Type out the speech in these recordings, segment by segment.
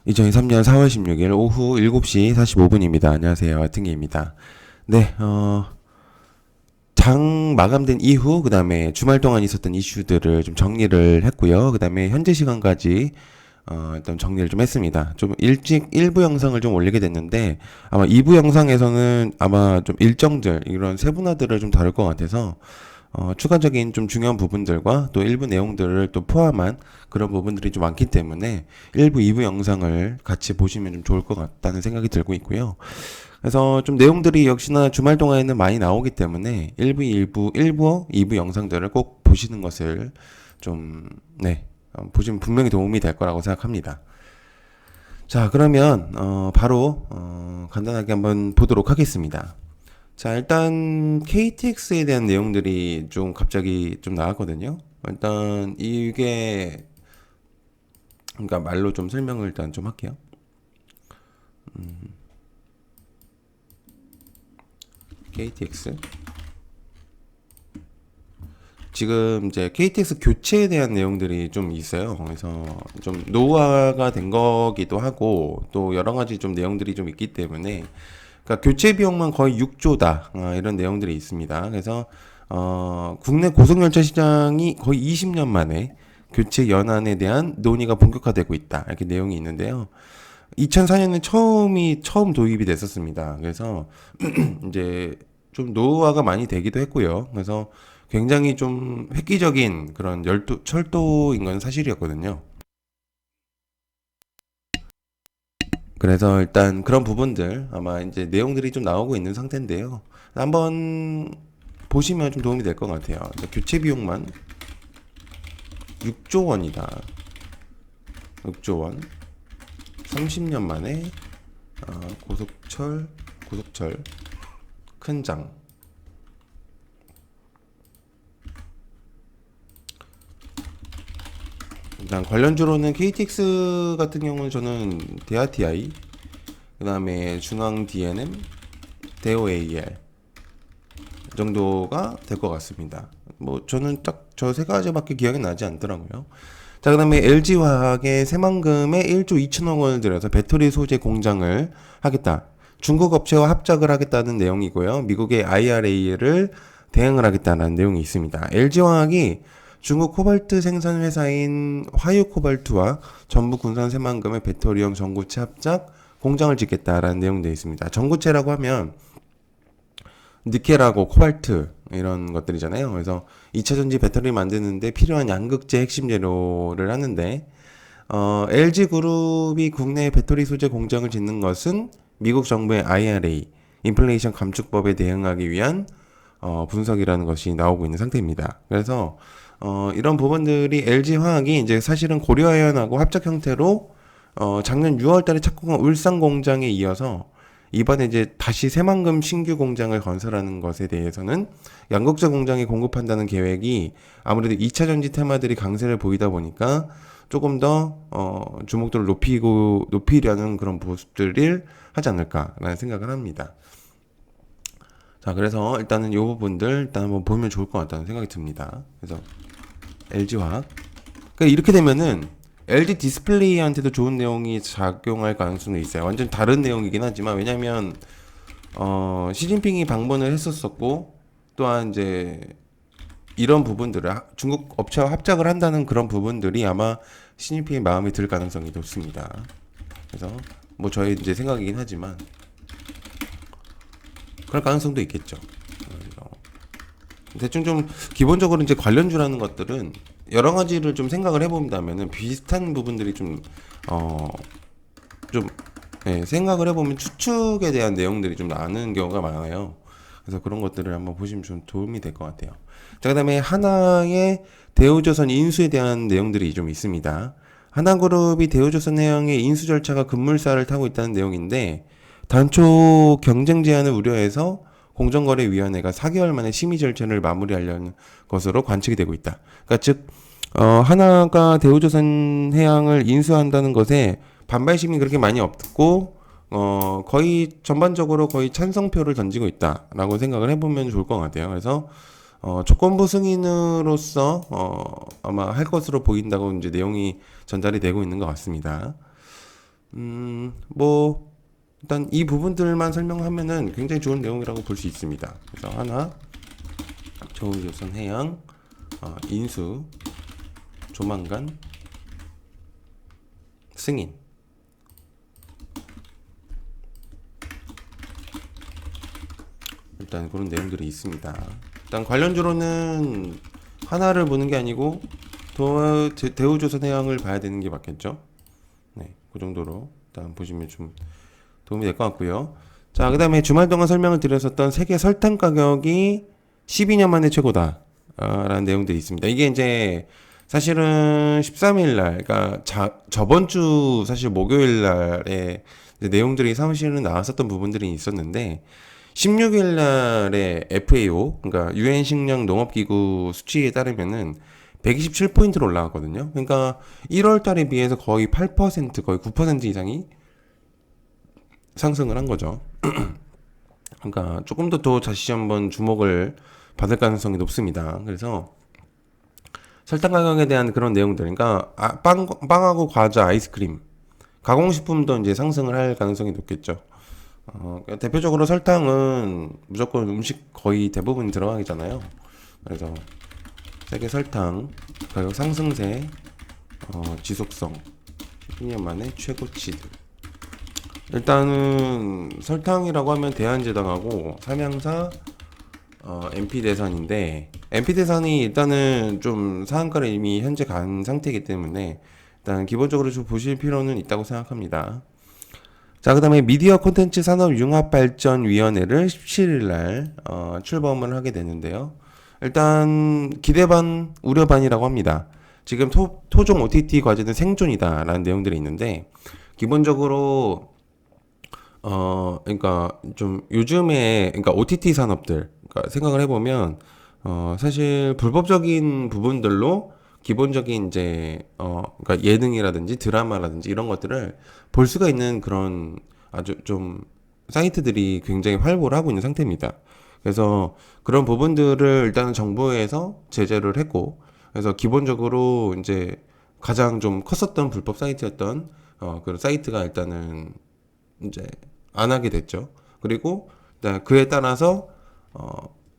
2023년 4월 16일 오후 7시 45분입니다. 안녕하세요. 와팅기입니다. 네, 장 마감된 이후, 그 다음에 주말 동안 있었던 이슈들을 좀 정리를 했고요. 그 다음에 현재 시간까지, 일단 정리를 좀 했습니다. 좀 일찍 1부 영상을 좀 올리게 됐는데, 아마 2부 영상에서는 아마 좀 일정들, 이런 세분화들을 좀 다룰 것 같아서, 추가적인 좀 중요한 부분들과 또 일부 내용들을 또 포함한 그런 부분들이 좀 많기 때문에 1부, 2부 영상을 같이 보시면 좀 좋을 것 같다는 생각이 들고 있고요. 그래서 좀 내용들이 역시나 주말 동안에는 많이 나오기 때문에 1부, 1부, 2부 영상들을 꼭 보시는 것을 좀, 네, 보시면 분명히 도움이 될 거라고 생각합니다. 자, 그러면, 바로, 간단하게 한번 보도록 하겠습니다. 자, 일단 KTX에 대한 내용들이 좀 갑자기 좀 나왔거든요. 일단 이게 그러니까 말로 좀 설명을 일단 좀 할게요. KTX 지금 이제 KTX 교체에 대한 내용들이 좀 있어요. 그래서 좀 노후화가 된 거기도 하고 또 여러 가지 좀 내용들이 좀 있기 때문에 그러니까 교체 비용만 거의 6조다 이런 내용들이 있습니다. 그래서 국내 고속열차 시장이 거의 20년 만에 교체 연한에 대한 논의가 본격화되고 있다 이렇게 내용이 있는데요. 2004년에 처음 도입이 됐었습니다. 그래서 이제 좀 노후화가 많이 되기도 했고요. 그래서 굉장히 좀 획기적인 그런 철도인 건 사실이었거든요. 그래서 일단 그런 부분들 아마 이제 내용들이 좀 나오고 있는 상태인데요. 한번 보시면 좀 도움이 될 것 같아요. 교체 비용만 6조 원이다. 6조 원. 30년 만에 고속철 큰 장. 일단 관련주로는 KTX 같은 경우는 저는 대하TI, 그 다음에 중앙 DNM, 대우 AL 정도가 될 것 같습니다. 뭐 저는 딱 저 세 가지밖에 기억이 나지 않더라고요. 자, 그 다음에 LG화학의 새만금에 1조 2천억 원을 들여서 배터리 소재 공장을 하겠다. 중국 업체와 합작을 하겠다는 내용이고요. 미국의 IRA를 대응을 하겠다는 내용이 있습니다. LG화학이 중국 코발트 생산 회사인 화유코발트와 전북 군산 새만금의 배터리형 전구체 합작 공장을 짓겠다라는 내용도 있습니다. 전구체라고 하면 니켈하고 코발트 이런 것들이잖아요. 그래서 2차 전지 배터리 만드는데 필요한 양극재 핵심 재료를 하는데 LG 그룹이 국내 배터리 소재 공장을 짓는 것은 미국 정부의 IRA 인플레이션 감축법에 대응하기 위한 분석이라는 것이 나오고 있는 상태입니다. 그래서 이런 부분들이 LG 화학이 이제 사실은 고려아연하고 합작 형태로 작년 6월달에 착공한 울산 공장에 이어서 이번에 이제 다시 새만금 신규 공장을 건설하는 것에 대해서는 양극재 공장에 공급한다는 계획이 아무래도 2차 전지 테마들이 강세를 보이다 보니까 조금 더 주목도를 높이려는 그런 모습들을 하지 않을까라는 생각을 합니다. 자, 그래서 일단은 이 부분들 일단 한번 보면 좋을 것 같다는 생각이 듭니다. 그래서 LG화학. 그러니까 이렇게 되면은 LG 디스플레이한테도 좋은 내용이 작용할 가능성이 있어요. 완전 다른 내용이긴 하지만 왜냐면 시진핑이 방문을 했었었고 또한 이제 이런 부분들을 중국 업체와 합작을 한다는 그런 부분들이 아마 시진핑의 마음에 들 가능성이 높습니다. 그래서 뭐 저희 이제 생각이긴 하지만 그럴 가능성도 있겠죠. 대충 좀 기본적으로 이제 관련주라는 것들은 여러 가지를 좀 생각을 해본다면은 비슷한 부분들이 좀 생각을 해보면 추측에 대한 내용들이 좀 나는 경우가 많아요. 그래서 그런 것들을 한번 보시면 좀 도움이 될 것 같아요. 자, 그다음에 하나의 대우조선 인수에 대한 내용들이 좀 있습니다. 하나그룹이 대우조선해양의 인수 절차가 급물살을 타고 있다는 내용인데 단초 경쟁 제한을 우려해서 공정거래위원회가 4개월 만에 심의 절차를 마무리하려는 것으로 관측이 되고 있다. 그러니까 즉 하나가 대우조선해양을 인수한다는 것에 반발심이 그렇게 많이 없고 거의 전반적으로 거의 찬성표를 던지고 있다라고 생각을 해보면 좋을 것 같아요. 그래서 조건부 승인으로서 아마 할 것으로 보인다고 이제 내용이 전달이 되고 있는 것 같습니다. 뭐 일단 이 부분들만 설명하면은 굉장히 좋은 내용이라고 볼 수 있습니다. 그래서 하나, 조선해양, 인수, 조만간, 승인. 일단 그런 내용들이 있습니다. 일단 관련주로는 하나를 보는 게 아니고 대우조선해양을 봐야 되는 게 맞겠죠. 네, 그 정도로 일단 보시면 좀 도움이 될 것 같고요. 자, 그 다음에 주말 동안 설명을 드렸었던 세계 설탕 가격이 12년 만에 최고다. 라는 내용들이 있습니다. 이게 이제 사실은 13일 날, 그러니까 저번 주 사실 목요일 날에 내용들이 사무실은 나왔었던 부분들이 있었는데 16일 날에 FAO, 그러니까 유엔 식량 농업기구 수치에 따르면은 127포인트로 올라갔거든요. 그러니까 1월 달에 비해서 거의 8%, 거의 9% 이상이 상승을 한 거죠. 그러니까 조금 더 다시 한번 주목을 받을 가능성이 높습니다. 그래서 설탕 가격에 대한 그런 내용들, 그러니까 빵하고 과자, 아이스크림, 가공식품도 이제 상승을 할 가능성이 높겠죠. 그러니까 대표적으로 설탕은 무조건 음식 거의 대부분 들어가잖아요. 그래서 세계 설탕 가격 상승세, 지속성 12년 만에 최고치들. 일단은 설탕이라고 하면 대한제당하고 삼양사, MP대산인데 MP대산이 일단은 좀 상한가를 이미 현재 간 상태이기 때문에 일단 기본적으로 좀 보실 필요는 있다고 생각합니다. 자, 그 다음에 미디어 콘텐츠 산업융합발전위원회를 17일 날 출범을 하게 되는데요. 일단 기대 반 우려 반이라고 합니다. 지금 토종 OTT 과제는 생존이다라는 내용들이 있는데 기본적으로 그러니까 좀 요즘에 그러니까 OTT 산업들 그러니까 생각을 해보면 사실 불법적인 부분들로 기본적인 이제 그러니까 예능이라든지 드라마라든지 이런 것들을 볼 수가 있는 그런 아주 좀 사이트들이 굉장히 활보를 하고 있는 상태입니다. 그래서 그런 부분들을 일단은 정부에서 제재를 했고, 그래서 기본적으로 이제 가장 좀 컸었던 불법 사이트였던 그런 사이트가 일단은 이제 안 하게 됐죠. 그리고 그에 따라서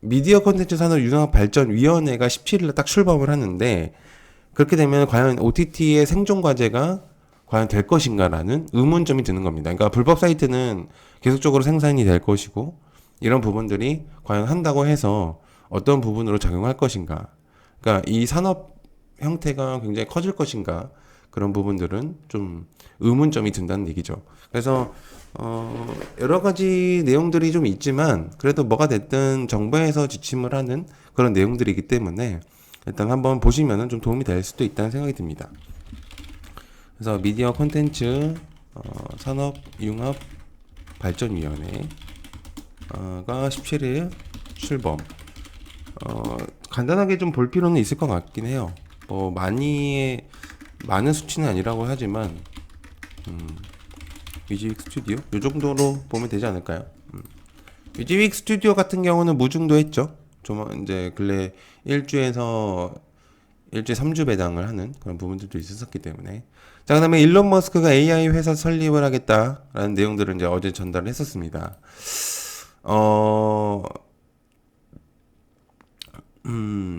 미디어 콘텐츠 산업 융합 발전 위원회가 17일에 딱 출범을 하는데 그렇게 되면 과연 OTT의 생존 과제가 과연 될 것인가라는 의문점이 드는 겁니다. 그러니까 불법 사이트는 계속적으로 생산이 될 것이고 이런 부분들이 과연 한다고 해서 어떤 부분으로 작용할 것인가. 그러니까 이 산업 형태가 굉장히 커질 것인가. 그런 부분들은 좀 의문점이 든다는 얘기죠. 그래서 여러 가지 내용들이 좀 있지만 그래도 뭐가 됐든 정부에서 지침을 하는 그런 내용들이기 때문에 일단 한번 보시면은 좀 도움이 될 수도 있다는 생각이 듭니다. 그래서 미디어 콘텐츠 산업융합 발전위원회가 17일 출범. 간단하게 좀 볼 필요는 있을 것 같긴 해요. 뭐 많은 수치는 아니라고 하지만 위즈윅 스튜디오 이 정도로 보면 되지 않을까요? 위즈윅 스튜디오 같은 경우는 무중도 했죠. 좀 이제 근래 1주에서 3주 배당을 하는 그런 부분들도 있었기 때문에. 자, 그다음에 일론 머스크가 AI 회사 설립을 하겠다라는 내용들을 이제 어제 전달을 했었습니다.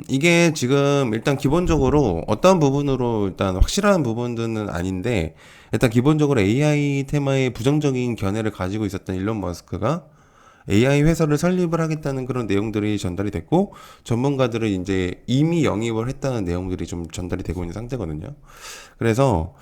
이게 지금 일단 기본적으로 어떤 부분으로 일단 확실한 부분들은 아닌데 일단 기본적으로 AI 테마에 부정적인 견해를 가지고 있었던 일론 머스크가 AI 회사를 설립을 하겠다는 그런 내용들이 전달이 됐고 전문가들은 이제 이미 영입을 했다는 내용들이 좀 전달이 되고 있는 상태거든요. 그래서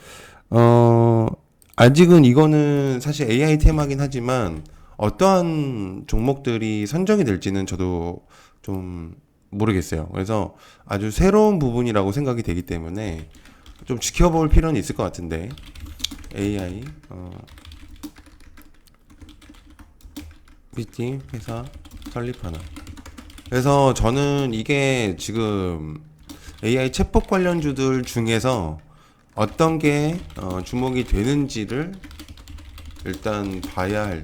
아직은 이거는 사실 AI 테마긴 하지만 어떠한 종목들이 선정이 될지는 저도 좀 모르겠어요. 그래서 아주 새로운 부분이라고 생각이 되기 때문에 좀 지켜볼 필요는 있을 것 같은데 AI PT 회사 설립하나. 그래서 저는 이게 지금 AI 챗봇 관련주들 중에서 어떤 게 주목이 되는지를 일단 봐야 할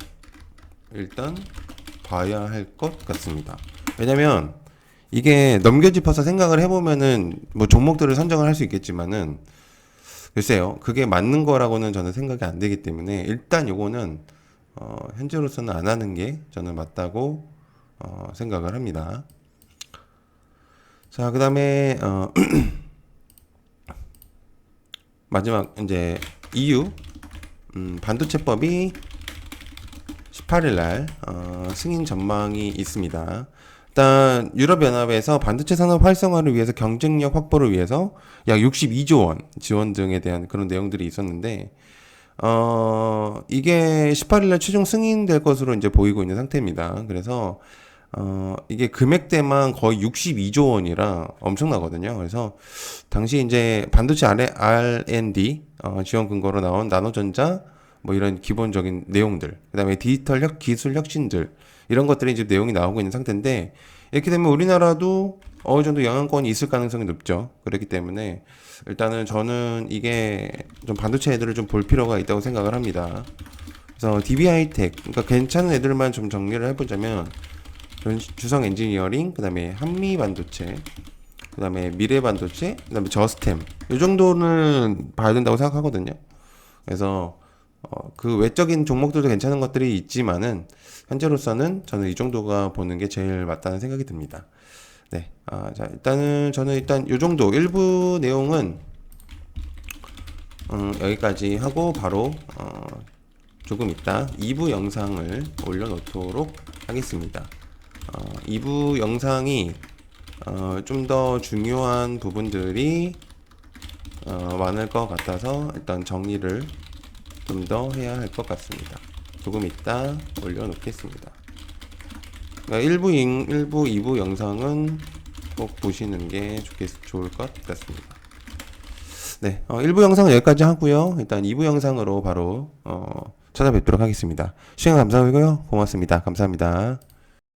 것 같습니다. 왜냐면 이게 넘겨짚어서 생각을 해보면은 뭐 종목들을 선정을 할 수 있겠지만은 글쎄요. 그게 맞는 거라고는 저는 생각이 안 되기 때문에 일단 요거는 현재로서는 안 하는 게 저는 맞다고 생각을 합니다. 자, 그다음에 마지막 이제 EU 반도체법이 18일 날 승인 전망이 있습니다. 일단 유럽연합에서 반도체 산업 활성화를 위해서 경쟁력 확보를 위해서 약 62조 원 지원 등에 대한 그런 내용들이 있었는데 이게 18일 날 최종 승인될 것으로 이제 보이고 있는 상태입니다. 그래서 이게 금액대만 거의 62조 원이라 엄청나거든요. 그래서 당시 이제 반도체 R&D 지원 근거로 나온 나노전자 뭐 이런 기본적인 내용들, 그다음에 디지털 기술 혁신들 이런 것들이 이제 내용이 나오고 있는 상태인데 이렇게 되면 우리나라도 어느 정도 영향권이 있을 가능성이 높죠. 그렇기 때문에 일단은 저는 이게 좀 반도체 애들을 좀 볼 필요가 있다고 생각을 합니다. 그래서 DB하이텍, 그러니까 괜찮은 애들만 좀 정리를 해보자면 주성 엔지니어링, 그다음에 한미 반도체, 그다음에 미래 반도체, 그다음에 저스템 이 정도는 봐야 된다고 생각하거든요. 그래서 그 외적인 종목들도 괜찮은 것들이 있지만은 현재로서는 저는 이 정도가 보는 게 제일 맞다는 생각이 듭니다. 네, 자 일단은 저는 일단 이 정도 일부 내용은 여기까지 하고 바로 조금 있다 2부 영상을 올려놓도록 하겠습니다. 2부 영상이 좀 더 중요한 부분들이 많을 것 같아서 일단 정리를 좀 더 해야 할 것 같습니다. 조금 이따 올려놓겠습니다. 그러니까 1부, 2부 영상은 꼭 보시는 게 좋을 것 같습니다. 네, 1부 영상은 여기까지 하고요. 일단 2부 영상으로 바로 찾아뵙도록 하겠습니다. 시청 감사하고요. 고맙습니다. 감사합니다.